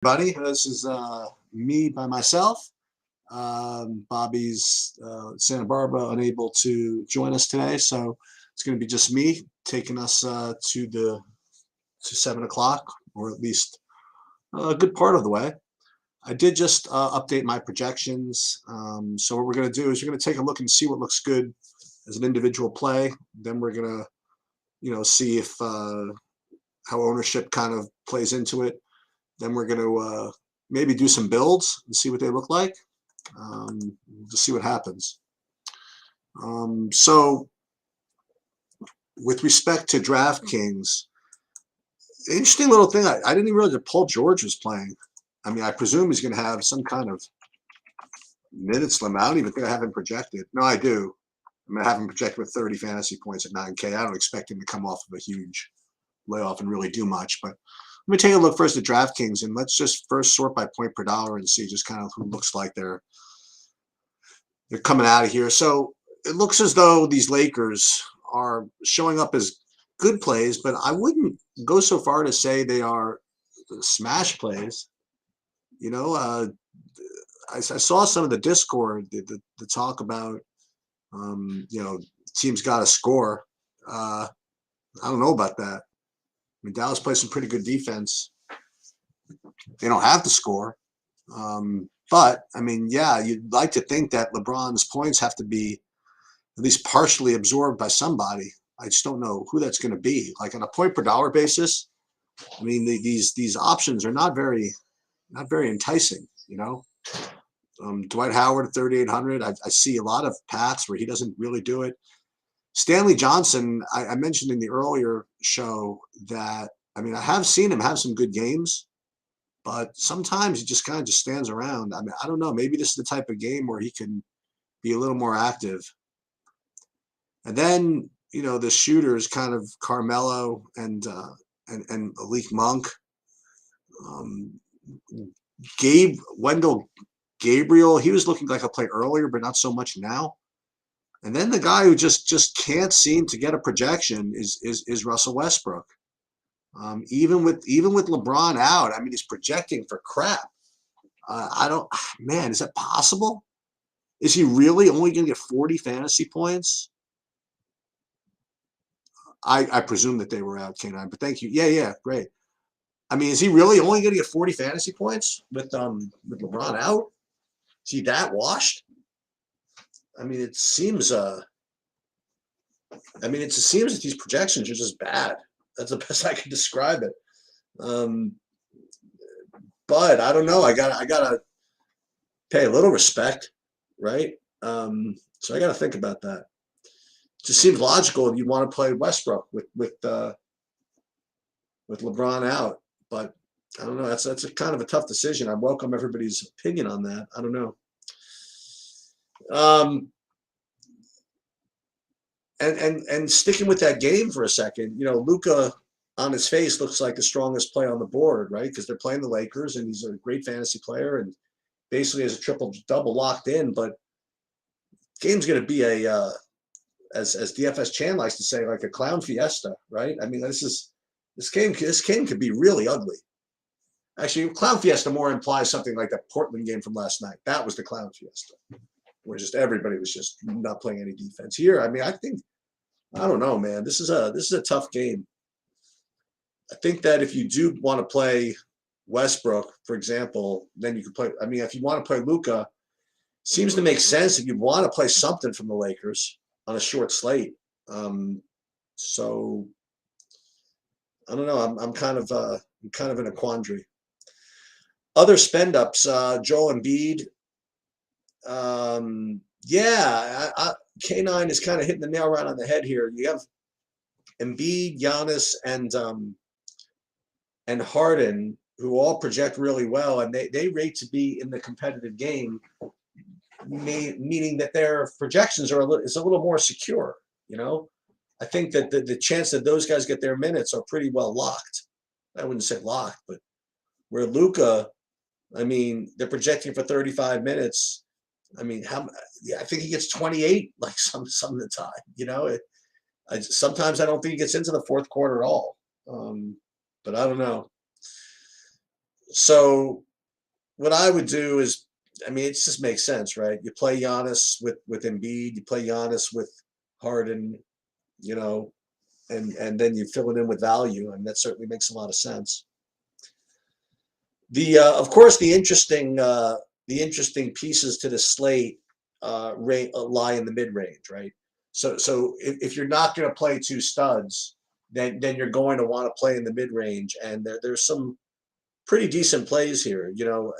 Buddy, this is me by myself. Bobby's Santa Barbara unable to join us today, so it's going to be just me taking us to 7 o'clock, or at least a good part of the way. I did just update my projections. So what we're going to do is we're going to take a look and see what looks good as an individual play. Then we're going to, see if how ownership kind of plays into it. Then we're going to maybe do some builds and see what they look like. To see what happens. So with respect to DraftKings, interesting little thing. I didn't even realize that Paul George was playing. I mean, I presume he's going to have some kind of minutes limit. I don't even think I have him projected. No, I do. I have him projected with 30 fantasy points at 9K. I don't expect him to come off of a huge layoff and really do much. But let me take a look first at DraftKings, and let's just first sort by point per dollar and see just kind of who looks like they're coming out of here. So it looks as though these Lakers are showing up as good plays, but I wouldn't go so far to say they are smash plays. I saw some of the Discord, the talk about, teams got to score. I don't know about that. I mean, Dallas plays some pretty good defense. They don't have to score. But, I mean, yeah, you'd like to think that LeBron's points have to be at least partially absorbed by somebody. I just don't know who that's going to be. Like on a point per dollar basis, I mean, these options are not very enticing, Dwight Howard at 3,800. I see a lot of paths where he doesn't really do it. Stanley Johnson, I mentioned in the earlier show that, I mean, I have seen him have some good games, but sometimes he just kind of just stands around. I mean, I don't know. Maybe this is the type of game where he can be a little more active. And then, the shooters, kind of Carmelo and Malik Monk. Wendell Gabriel, he was looking like a play earlier, but not so much now. And then the guy who just can't seem to get a projection is Russell Westbrook. Even with LeBron out, I mean, he's projecting for crap. Man, is that possible? Is he really only going to get 40 fantasy points? I presume that they were out, K9, but thank you. Yeah, great. I mean, is he really only going to get 40 fantasy points with LeBron out? Is he that washed? I mean, it seems that these projections are just bad. That's the best I can describe it. But I don't know. I gotta pay a little respect, right? So I gotta think about that. It just seems logical you'd want to play Westbrook with LeBron out, but I don't know. That's a kind of a tough decision. I welcome everybody's opinion on that. I don't know. And sticking with that game for a second, Luka on his face looks like the strongest play on the board, right? Because they're playing the Lakers, and he's a great fantasy player, and basically has a triple double locked in. But game's going to be as DFS Chan likes to say, like a clown fiesta, right? I mean, this game could be really ugly. Actually, clown fiesta more implies something like that Portland game from last night. That was the clown fiesta, where just everybody was just not playing any defense. Here, I mean, I don't know, man. This is a tough game. I think that if you do want to play Westbrook, for example, then you could play. I mean, if you want to play Luka, seems to make sense if you want to play something from the Lakers on a short slate. So I don't know. I'm kind of in a quandary. Other spend ups, Joel Embiid. K9 is kind of hitting the nail right on the head here. You have Embiid, Giannis, and Harden, who all project really well, and they rate to be in the competitive game, meaning that their projections is a little more secure. I think that the chance that those guys get their minutes are pretty well locked. I wouldn't say locked, but where Luka, I mean, they're projecting for 35 minutes. I mean, I think he gets 28 like some of the time. Sometimes I don't think he gets into the fourth quarter at all. But I don't know. So what I would do is, I mean, it just makes sense, right? You play Giannis with Embiid, you play Giannis with Harden, you know, and then you fill it in with value, and that certainly makes a lot of sense. The of course the interesting pieces to the slate lie in the mid range, right? So if you're not going to play two studs, then you're going to want to play in the mid range, and there's some pretty decent plays here. You know,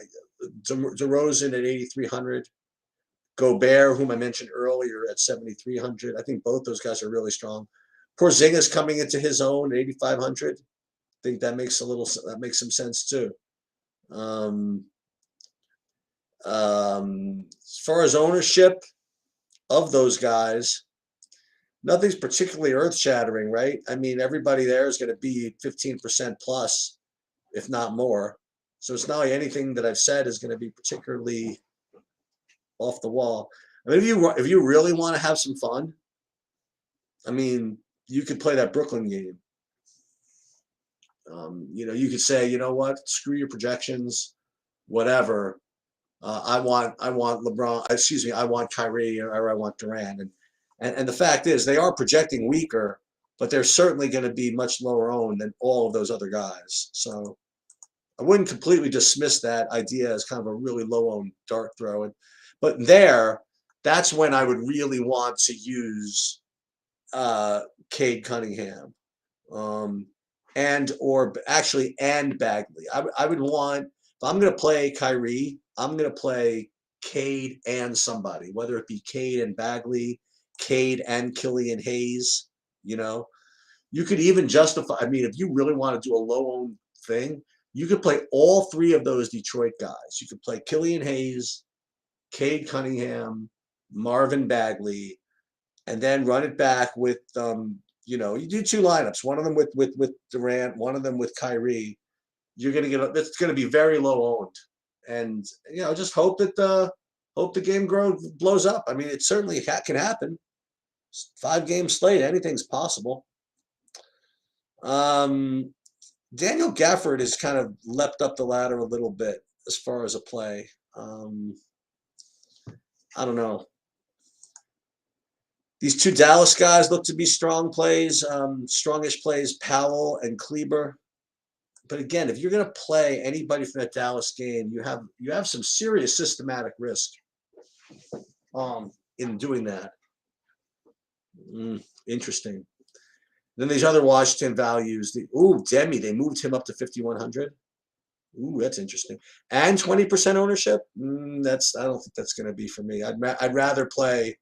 DeRozan at 8,300, Gobert, whom I mentioned earlier, at 7,300. I think both those guys are really strong. Porzingis coming into his own at 8,500. I think that makes some sense too. Um, as far as ownership of those guys, nothing's particularly earth shattering, right? I mean, everybody there is going to be 15% plus, if not more. So it's not like anything that I've said is going to be particularly off the wall. I mean, if you really want to have some fun, I mean, you could play that Brooklyn game. You know, you could say, you know what, screw your projections, whatever. I want LeBron. Excuse me, I want Kyrie or I want Durant. And the fact is, they are projecting weaker, but they're certainly going to be much lower owned than all of those other guys. So I wouldn't completely dismiss that idea as kind of a really low owned dart throw. But that's when I would really want to use Cade Cunningham, and Bagley. I would want, if I'm going to play Kyrie, I'm going to play Cade and somebody, whether it be Cade and Bagley, Cade and Killian Hayes. You know, you could even justify. I mean, if you really want to do a low owned thing, you could play all three of those Detroit guys. You could play Killian Hayes, Cade Cunningham, Marvin Bagley, and then run it back with you know, you do two lineups, one of them with Durant, one of them with Kyrie. You're gonna get that's gonna be very low owned, and you know, just hope the game blows up. I mean, it certainly can happen. 5 game slate, anything's possible. Daniel Gafford has kind of leapt up the ladder a little bit as far as a play. I don't know. These two Dallas guys look to be strong plays, strongish plays, Powell and Kleber. But again, if you're going to play anybody from that Dallas game, you have some serious systematic risk in doing that. Interesting. Then these other Washington values. Demi, they moved him up to 5,100. Ooh, that's interesting. And 20% ownership. I don't think that's going to be for me. I'd rather play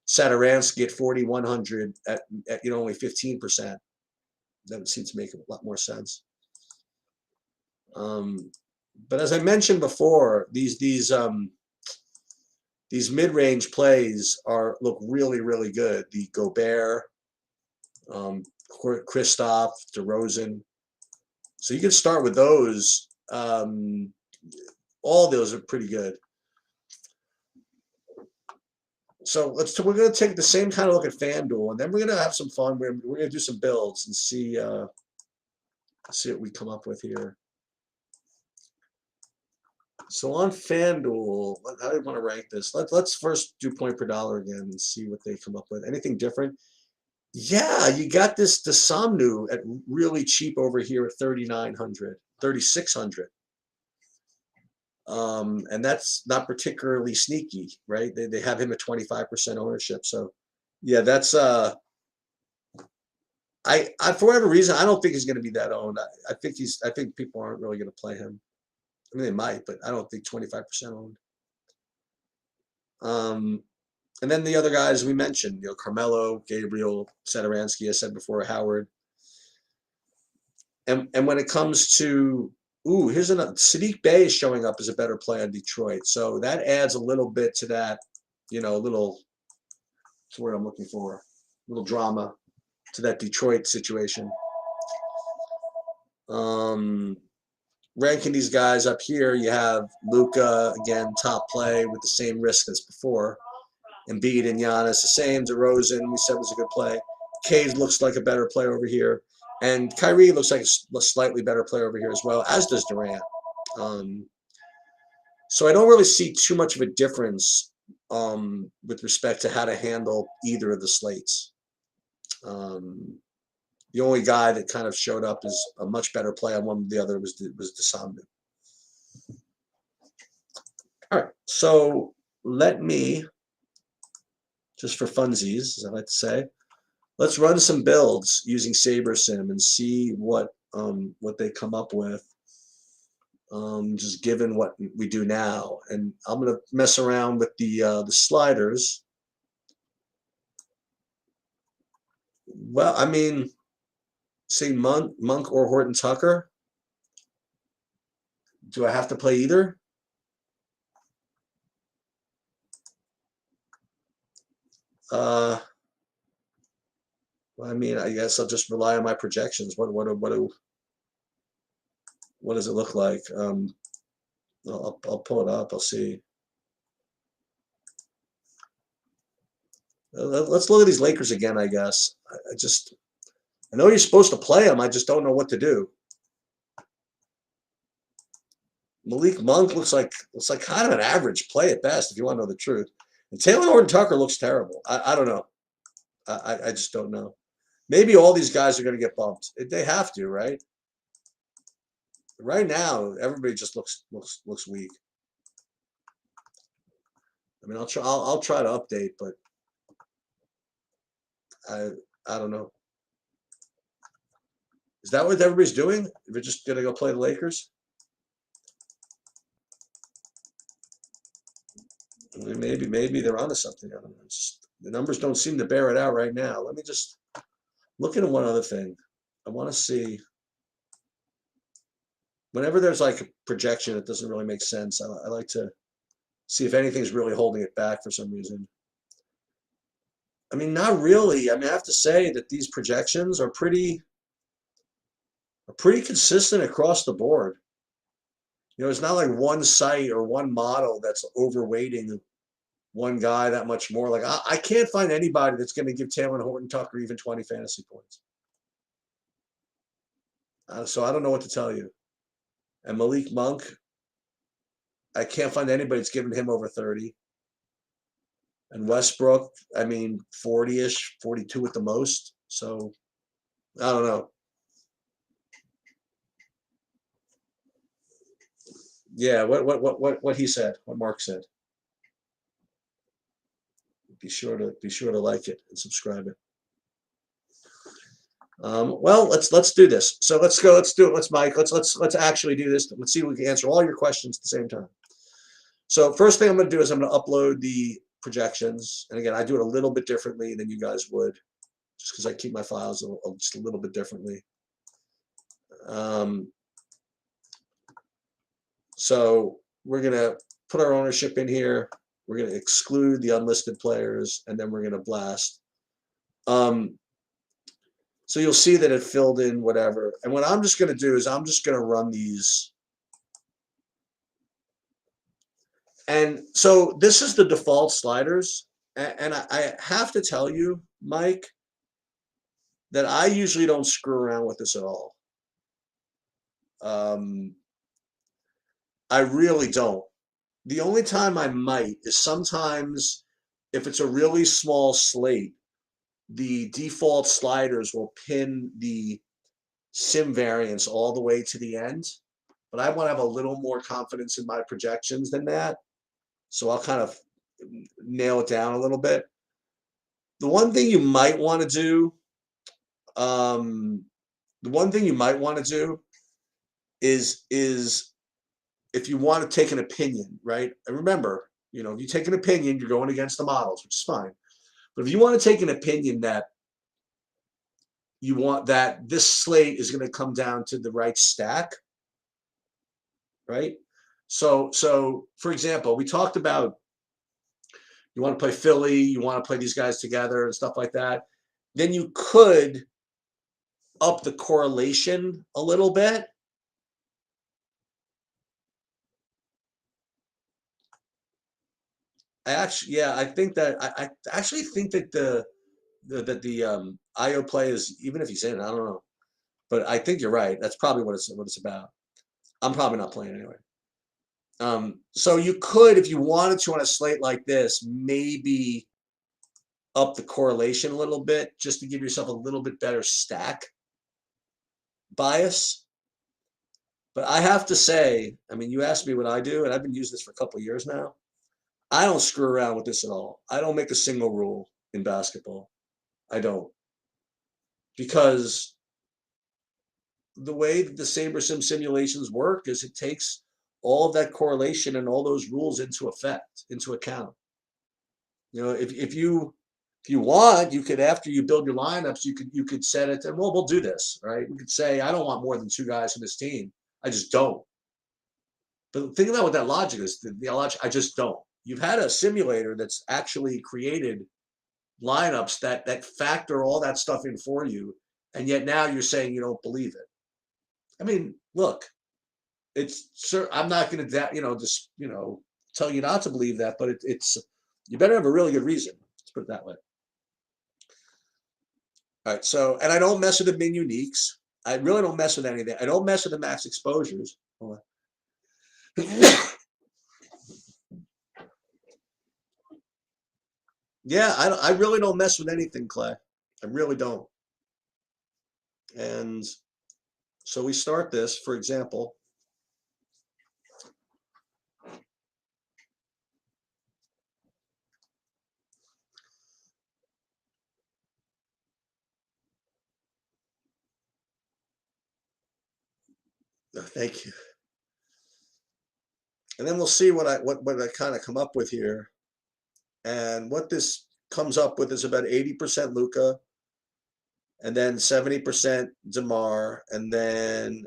Satoransky at 4,100 at only 15%. That would seem to make a lot more sense. But as I mentioned before, these mid-range plays look really, really good. The Gobert, Kristoff, DeRozan. So you can start with those. All those are pretty good. So we're going to take the same kind of look at FanDuel, and then we're going to have some fun. We're going to do some builds and see what we come up with here. So on FanDuel, how do you want to rank this? Let's first do point per dollar again and see what they come up with. Anything different? Yeah, you got the Somnu at really cheap over here at 3,900, 3,600. And that's not particularly sneaky, right? They have him at 25% ownership. So yeah, that's I for whatever reason, I don't think he's going to be that owned. I think people aren't really going to play him. I mean, they might, but I don't think 25% owned. And then the other guys we mentioned, you know, Carmelo, Gabriel, Satoransky, I said before, Howard. And when it comes to here's another. Sadiq Bey is showing up as a better play on Detroit, so that adds a little bit to that. You know, that's what I'm looking for. A little drama to that Detroit situation. Ranking these guys up here, you have Luka again, top play with the same risk as before. Embiid and Giannis the same. DeRozan we said was a good play. Cade looks like a better player over here. And Kyrie looks like a slightly better player over here as well, as does Durant. Um, so I don't really see too much of a difference with respect to how to handle either of the slates. Um, the only guy that kind of showed up as a much better play on one than the other was Desambu. All right, so let me, just for funsies, as I like to say, let's run some builds using SaberSim and see what they come up with. Just given what we do now, and I'm gonna mess around with the sliders. Well, I mean, say Monk or Horton Tucker. Do I have to play either? Well, I mean, I guess I'll just rely on my projections. What does it look like? I'll pull it up. I'll see. Let's look at these Lakers again. I guess I know you're supposed to play them. I just don't know what to do. Malik Monk looks like kind of an average play at best, if you want to know the truth. And Taylor Horton Tucker looks terrible. I don't know. I just don't know. Maybe all these guys are going to get bumped. They have to, right? Right now, everybody just looks weak. I mean, I'll try to update, but I don't know. Is that what everybody's doing? We're just going to go play the Lakers? I mean, maybe they're onto something. I don't know. The numbers don't seem to bear it out right now. Let me just look into one other thing. I want to see. Whenever there's like a projection that doesn't really make sense, I like to see if anything's really holding it back for some reason. I mean, not really. I mean, I have to say that these projections are pretty consistent across the board. You know, it's not like one site or one model that's overweighting one guy that much more. Like I can't find anybody that's going to give Taylor Horton Tucker even 20 fantasy points. So I don't know what to tell you. And Malik Monk, I can't find anybody that's giving him over 30. And Westbrook, I mean, 40-ish, 42 at the most. So I don't know. Yeah, what he said, what Mark said. Be sure to like it and subscribe it. Well, let's do this. So let's go. Let's do it. Let's actually do this. Let's see if we can answer all your questions at the same time. So first thing I'm going to do is I'm going to upload the projections, and again, I do it a little bit differently than you guys would, just because I keep my files just a little bit differently. So we're going to put our ownership in here. We're going to exclude the unlisted players, and then we're going to blast. So you'll see that it filled in whatever. And what I'm just going to do is I'm just going to run these. And so this is the default sliders. And I have to tell you, Mike, that I usually don't screw around with this at all. I really don't. The only time I might is sometimes if it's a really small slate, the default sliders will pin the sim variance all the way to the end. But I want to have a little more confidence in my projections than that. So I'll kind of nail it down a little bit. The one thing you might want to do, is if you want to take an opinion, right? And remember, you know, if you take an opinion, you're going against the models, which is fine. But if you want to take an opinion that you want that this slate is going to come down to the right stack, right? So for example, we talked about you want to play Philly, you want to play these guys together and stuff like that. Then you could up the correlation a little bit. I think that I actually think that the IO play is, even if he's in, I don't know, but I think you're right. That's probably what it's about. I'm probably not playing anyway. So you could, if you wanted to on a slate like this, maybe up the correlation a little bit just to give yourself a little bit better stack bias. But I have to say, I mean, you asked me what I do, and I've been using this for a couple of years now. I don't screw around with this at all. I don't make a single rule in basketball. I don't. Because the way that the SaberSim simulations work is it takes all of that correlation and all those rules into account. You know, if you want, you could, after you build your lineups, you could set it and, well, we'll do this, right? We could say, I don't want more than 2 guys from this team. I just don't. But think about what that logic is. The logic, I just don't. You've had a simulator that's actually created lineups that factor all that stuff in for you, and yet now you're saying you don't believe it. I mean, look, I'm not going to just tell you not to believe that, but it's you better have a really good reason. Let's put it that way. All right, so, and I don't mess with the min uniques. I really don't mess with anything. I don't mess with the max exposures. Yeah, I really don't mess with anything, Clay. I really don't. And so we start this, for example. Thank you. And then we'll see what I kind of come up with here. And what this comes up with is about 80% Luka, and then 70% DeMar, and then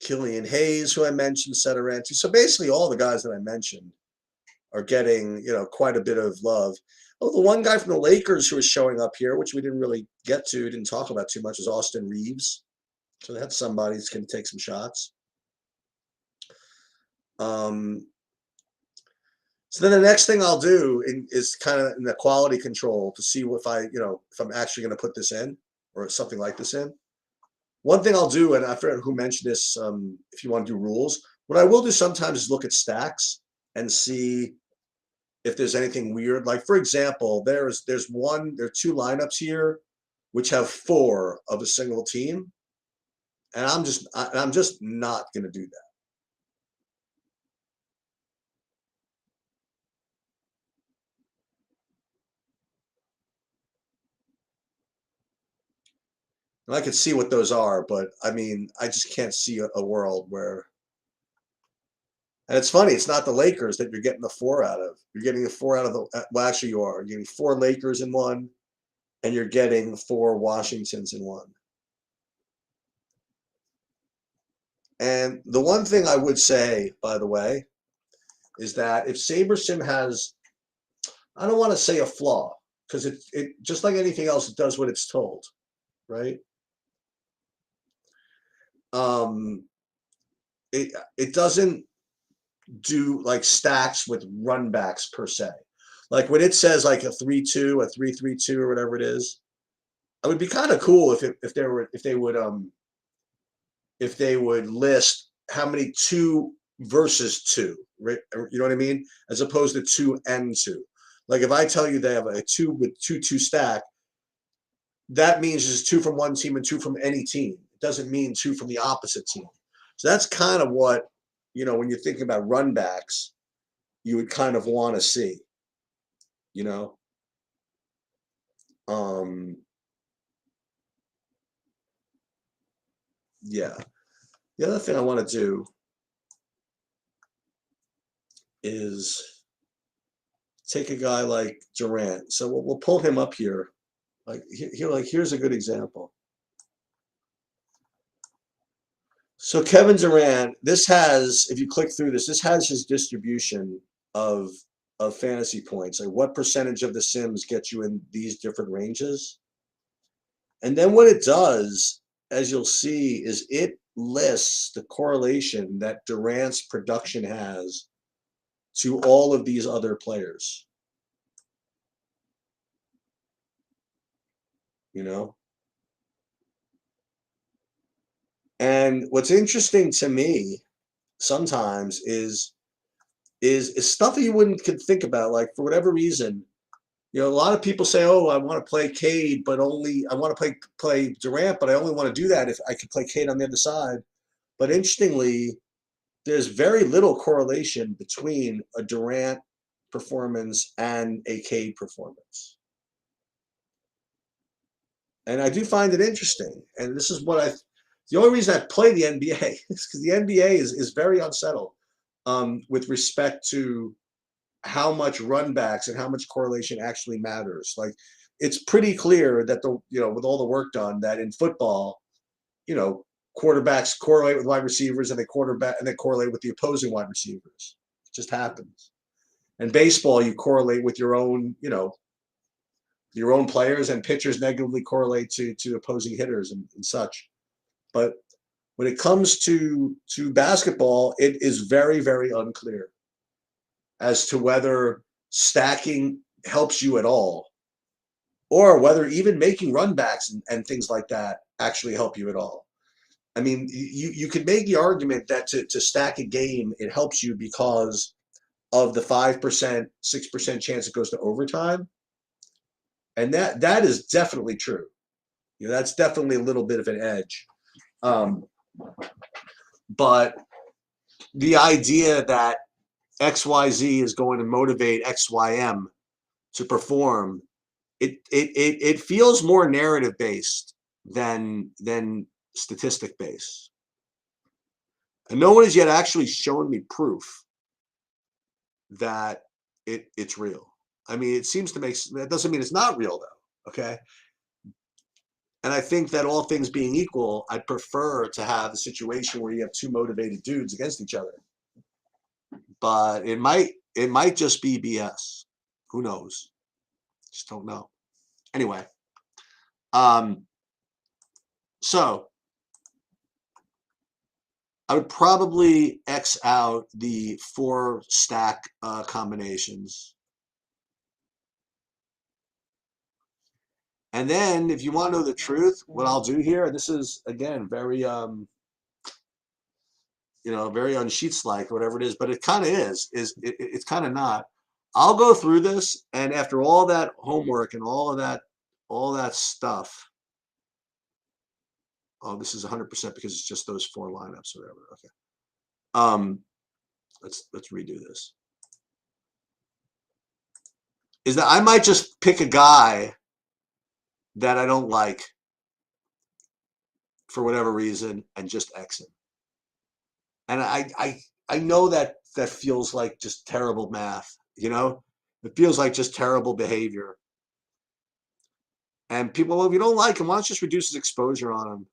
Killian Hayes, who I mentioned, Setoranti. So basically all the guys that I mentioned are getting, quite a bit of love. Oh, the one guy from the Lakers who is showing up here, which we didn't really get to, didn't talk about too much, is Austin Reeves. So that's somebody who's going to take some shots. So then the next thing I'll do is kind of in the quality control to see if I'm actually going to put this in or something like this in. One thing I'll do, and I forget who mentioned this, if you want to do rules, what I will do sometimes is look at stacks and see if there's anything weird. Like, for example, there are 2 lineups here which have 4 of a single team, and I'm just not going to do that. And I could see what those are, but I mean, I just can't see a world where. And it's funny, it's not the Lakers that you're getting the 4 out of. You're getting the 4 out of the. Well, actually, you are. You're getting 4 Lakers in one, and you're getting 4 Washingtons in one. And the one thing I would say, by the way, is that if SaberSim has, I don't want to say a flaw, because it just like anything else, it does what it's told, right? It doesn't do like stacks with run backs per se. Like when it says like a 3-2, a 3-3-2, or whatever it is, it would be kind of cool if they would list how many 2 versus 2, right? You know what I mean? As opposed to 2 and 2. Like if I tell you they have a 2 with 2-2 stack, that means it's 2 from one team and 2 from any team. It doesn't mean 2 from the opposite team. So that's kind of what, when you're thinking about run backs, you would kind of want to see, yeah. The other thing I want to do is take a guy like Durant. So we'll pull him up here. Here's a good example. So Kevin Durant, if you click through this has his distribution of fantasy points. Like what percentage of the Sims get you in these different ranges. And then what it does, as you'll see, is it lists the correlation that Durant's production has to all of these other players. And what's interesting to me sometimes is stuff that you wouldn't could think about. Like for whatever reason, a lot of people say, "Oh, I want to play Cade, but only I want to play Durant, but I only want to do that if I could play Cade on the other side." But interestingly, there's very little correlation between a Durant performance and a Cade performance. And I do find it interesting. And this is the only reason I play the NBA is because the NBA is very unsettled with respect to how much runbacks and how much correlation actually matters. Like it's pretty clear that with all the work done, that in football, you know, quarterbacks correlate with wide receivers and they correlate with the opposing wide receivers. It just happens. In baseball, you correlate with your own players, and pitchers negatively correlate to opposing hitters and such. But when it comes to basketball, it is very, very unclear as to whether stacking helps you at all, or whether even making runbacks and things like that actually help you at all. I mean, you could make the argument that to stack a game, it helps you because of the 5%, 6% chance it goes to overtime. And that is definitely true. That's definitely a little bit of an edge. But the idea that XYZ is going to motivate XYM to perform, it feels more narrative based than statistic based. And no one has yet actually shown me proof that it's real. I mean, it seems to make that doesn't mean it's not real though. Okay. And I think that all things being equal, I'd prefer to have a situation where you have two motivated dudes against each other. But it might just be BS. Who knows? Just don't know. Anyway, so I would probably X out the 4 stack combinations. And then if you want to know the truth, what I'll do here, and this is again very very unsheets like whatever it is, but it kind of it's kind of not. I'll go through this, and after all that homework and all that stuff, oh, this is 100% because it's just those 4 lineups or whatever. Okay. Let's redo this. Is that I might just pick a guy that I don't like for whatever reason and just X him. And I know that feels like just terrible math, It feels like just terrible behavior. And people, well, if you don't like him, why don't you just reduce his exposure on him?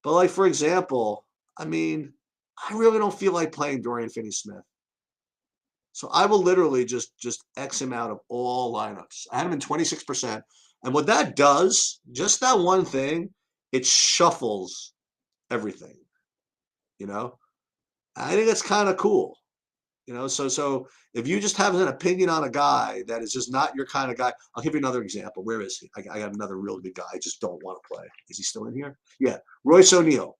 But like, for example, I mean, I really don't feel like playing Dorian Finney-Smith. So I will literally just X him out of all lineups. I had him in 26%. And what that does, just that one thing, it shuffles everything. I think that's kind of cool. So if you just have an opinion on a guy that is just not your kind of guy, I'll give you another example. Where is he? I got another really good guy. I just don't want to play. Is he still in here? Yeah. Royce O'Neal,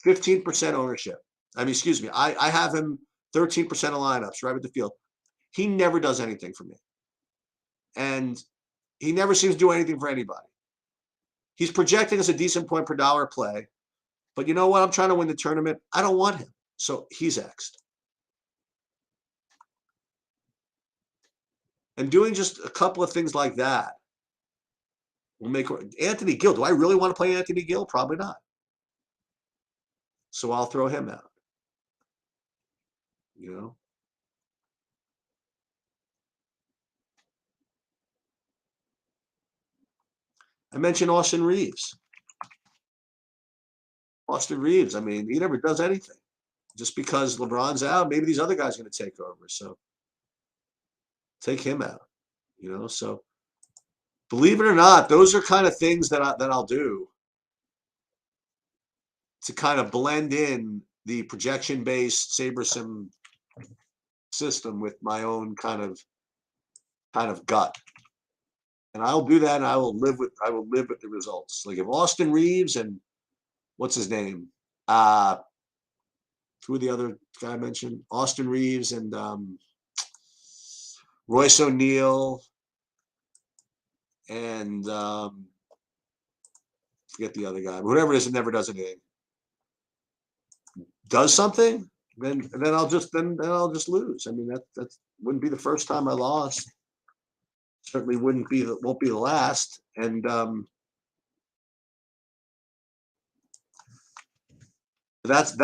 15% ownership. I mean, excuse me. I have him 13% of lineups right at the field. He never does anything for me. And he never seems to do anything for anybody. He's projecting as a decent point per dollar play. But you know what? I'm trying to win the tournament. I don't want him. So he's X'd. And doing just a couple of things like that will make Anthony Gill. Do I really want to play Anthony Gill? Probably not. So I'll throw him out. I mentioned Austin Reeves. Austin Reeves, I mean, he never does anything. Just because LeBron's out, maybe these other guys are going to take over. So take him out. So believe it or not, those are kind of things that I'll do to kind of blend in the projection-based SaberSim system with my own kind of gut. And I'll do that, and I will live with the results. Like if Austin Reeves and what's his name? Who the other guy I mentioned? Austin Reeves and Royce O'Neal and forget the other guy. Whatever it is, it never does anything. Does something, then I'll just lose. I mean that wouldn't be the first time I lost. Certainly won't be the last. And that's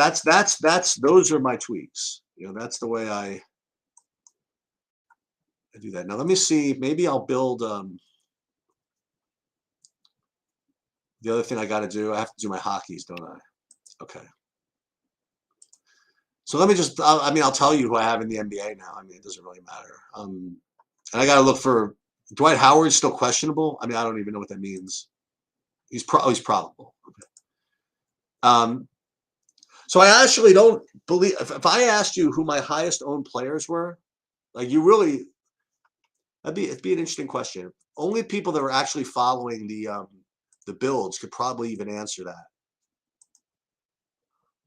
those are my tweaks. You know, that's the way I do that. Now let me see. Maybe I'll build. The other thing I got to do, I have to do my hockeys, don't I? Okay. So let me just. I mean, I'll tell you who I have in the NBA now. I mean, it doesn't really matter. And I got to look for Dwight Howard's still questionable. I mean, I don't even know what that means. He's probable. Okay. So I actually don't believe if I asked you who my highest owned players were, like you really, it'd be an interesting question. Only people that were actually following the builds could probably even answer that.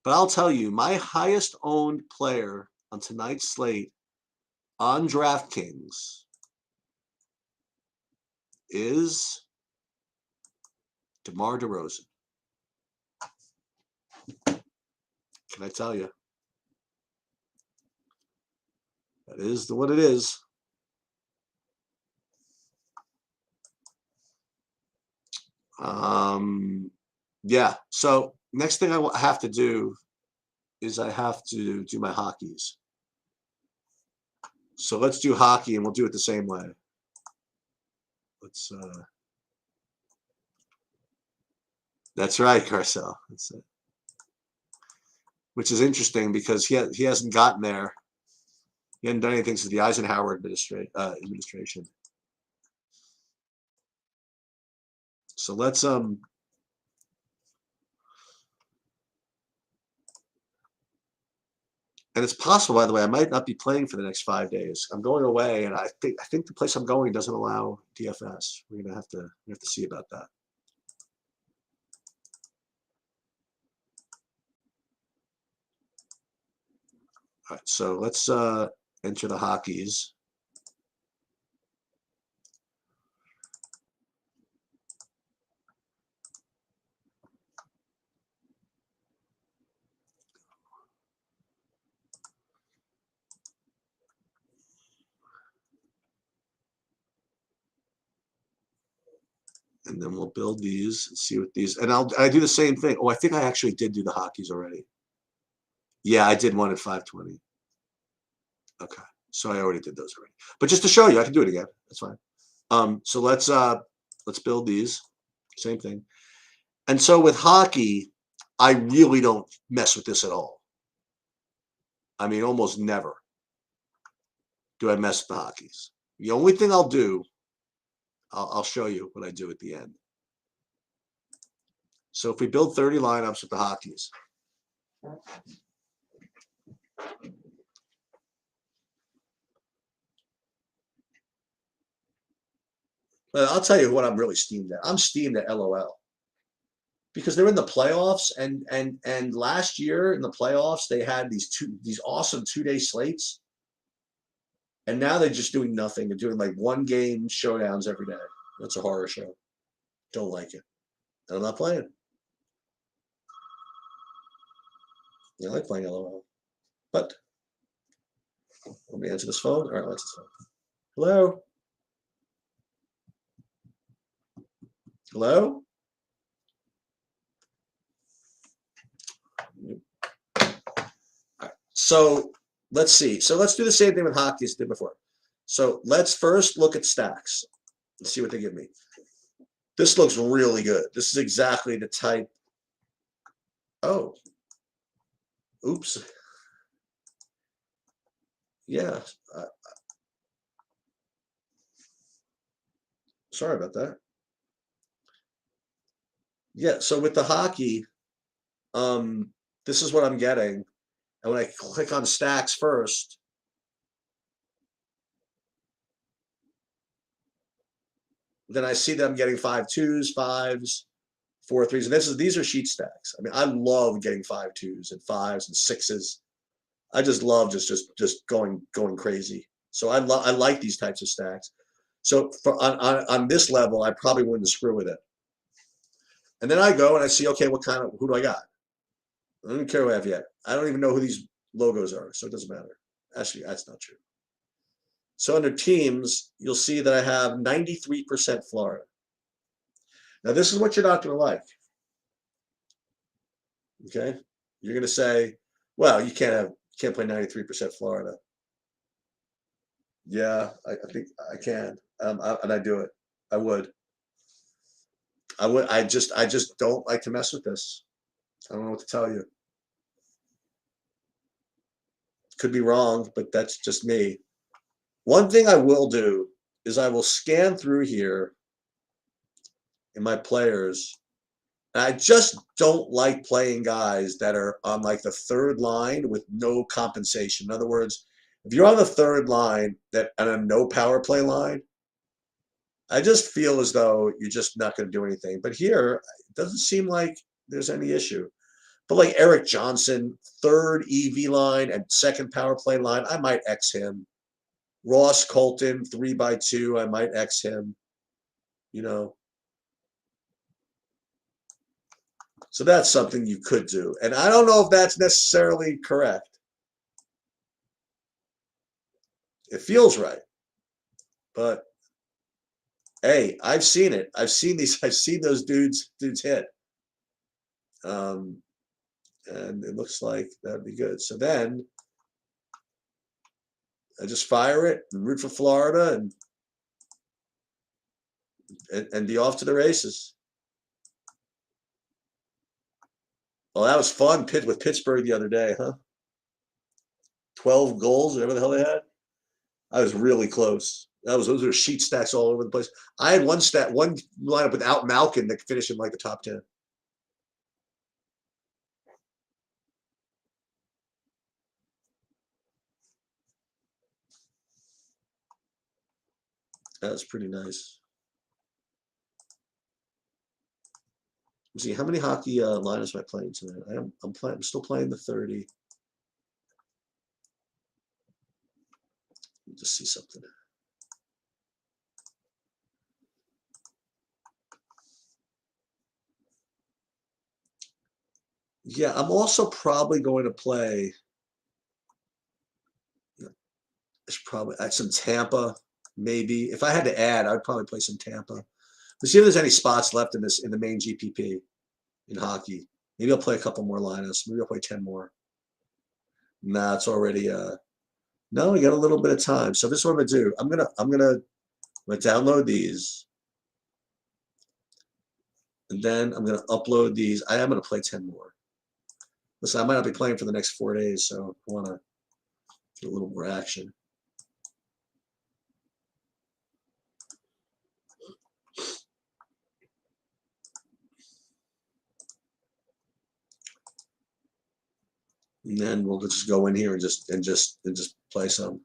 But I'll tell you, my highest owned player on tonight's slate on DraftKings is DeMar DeRozan. Can I tell you? That is what it is. Yeah. So next thing I have to do is I have to do my hockeys. So let's do hockey, and we'll do it the same way. Let's. That's right, Carcel. That's it. Which is interesting because he hasn't gotten there. He hadn't done anything since the Eisenhower administration. So let's and it's possible, by the way, I might not be playing for the next 5 days. I'm going away, and I think the place I'm going doesn't allow DFS. We're gonna have to see about that. All right, so let's enter the hockeys. And then we'll build these and see what these, and I do the same thing. Oh, I think I actually did do the hockeys already. Yeah, I did one at 520. Okay. So I already did those already. But just to show you, I can do it again. That's fine. So let's build these. Same thing. And so with hockey, I really don't mess with this at all. I mean, almost never do I mess with the hockeys. The only thing I'll do, I'll show you what I do at the end. So if we build 30 lineups with the hockeys, but I'll tell you what I'm really steamed at. I'm steamed at LOL because they're in the playoffs, and last year in the playoffs they had these awesome 2-day slates, and now they're just doing nothing. They're doing like one game showdowns every day. That's a horror show. Don't like it. And I'm not playing. I like playing LOL, but let me answer this phone. All right, let's this phone. Hello. Hello. So let's see. So let's do the same thing with hockey as I did before. So let's first look at stacks and see what they give me. This looks really good. This is exactly the type. Oh, oops. Yeah. Sorry about that. Yeah. So with the hockey, this is what I'm getting. And when I click on stacks first, then I see that I'm getting 5 2s, 5s, 4 threes. And these are sheet stacks. I mean, I love getting 5 2s and 5s and 6s. I just love just going crazy. So I like these types of stacks. So on this level, I probably wouldn't screw with it. And then I go and I see, okay, who do I got? I don't even care who I have yet. I don't even know who these logos are, so it doesn't matter. Actually, that's not true. So under teams, you'll see that I have 93% Florida. Now, this is what you're not going to like. Okay? You're going to say, well, you can't play 93% Florida. Yeah, I think I can. And I do it. I would. I just don't like to mess with this. I don't know what to tell you. Could be wrong, but that's just me. One thing I will do is I will scan through here in my players. And I just don't like playing guys that are on like the third line with no compensation. In other words, if you're on the third line that on a no power play line, I just feel as though you're just not going to do anything. But here, it doesn't seem like there's any issue. But like Eric Johnson, third EV line and second power play line, I might X him. Ross Colton, 3x2, I might X him. You know. So that's something you could do. And I don't know if that's necessarily correct. It feels right. But hey, I've seen it. I've seen those dudes hit. And it looks like that'd be good. So then I just fire it and root for Florida and be off to the races. Well, that was fun with Pittsburgh the other day, huh? 12 goals, whatever the hell they had. I was really close. Those were sheet stacks all over the place. I had one lineup without Malkin that finished in like the top 10. That was pretty nice. Let's see, how many hockey lineups am I playing tonight? I'm still playing the 30. Let me just see something. Yeah, I'm also probably going to play. It's probably some Tampa, maybe. If I had to add, I'd probably play some Tampa. Let's see if there's any spots left in the main GPP in hockey. Maybe I'll play a couple more lineups. Maybe I'll play 10 more. Nah, it's already no, we got a little bit of time. So this is what I'm gonna do. I'm gonna download these. And then I'm gonna upload these. I am gonna play 10 more. Listen, I might not be playing for the next 4 days, so I wanna get a little more action. And then we'll just go in here and just play some.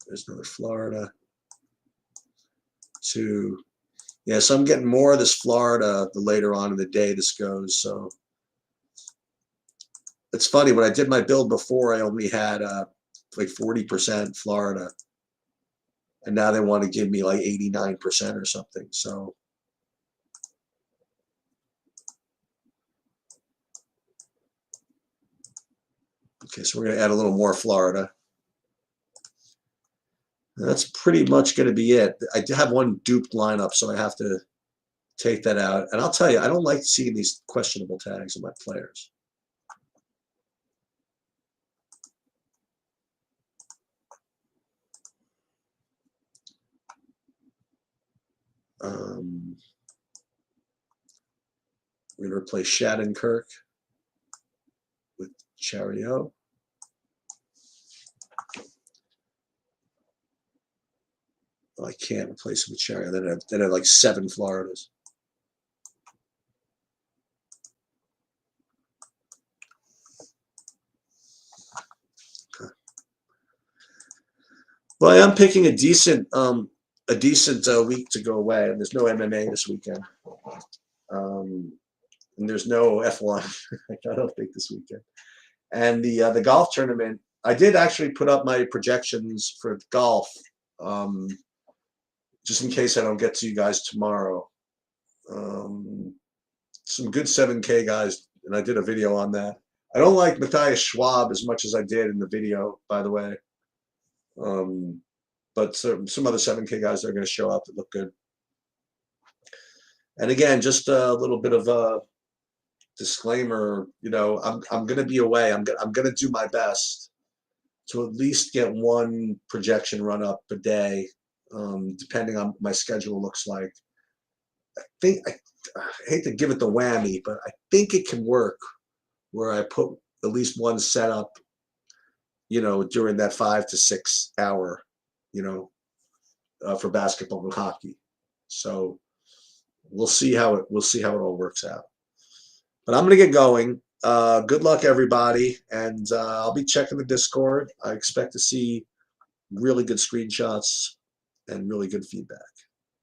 There's another Florida. 2. Yeah, so I'm getting more of this Florida the later on in the day this goes. So it's funny, when I did my build before, I only had like 40% Florida. And now they want to give me like 89% or something. So okay, so we're going to add a little more Florida. And that's pretty much going to be it. I have one duped lineup, so I have to take that out. And I'll tell you, I don't like seeing these questionable tags on my players. We're going to replace Shattenkirk with Chariot. Oh, I can't replace him with Chariot. Then I have like 7 Floridas. Okay. Well, I am picking a decent a decent week to go away, and there's no MMA this weekend, and there's no F1. I don't think this weekend, and the golf tournament. I did actually put up my projections for golf, just in case I don't get to you guys tomorrow. Some good 7K guys, and I did a video on that. I don't like Matthias Schwab as much as I did in the video, by the way. But some other 7K guys that are going to show up that look good. And again, just a little bit of a disclaimer. You know, I'm going to be away. I'm going to do my best to at least get one projection run up a day, depending on what my schedule looks like. I hate to give it the whammy, but I think it can work where I put at least one setup, you know, during that 5 to 6 hour, you know, for basketball and hockey. So we'll see how it all works out. But I'm gonna get going. Good luck, everybody, and I'll be checking the Discord. I expect to see really good screenshots and really good feedback.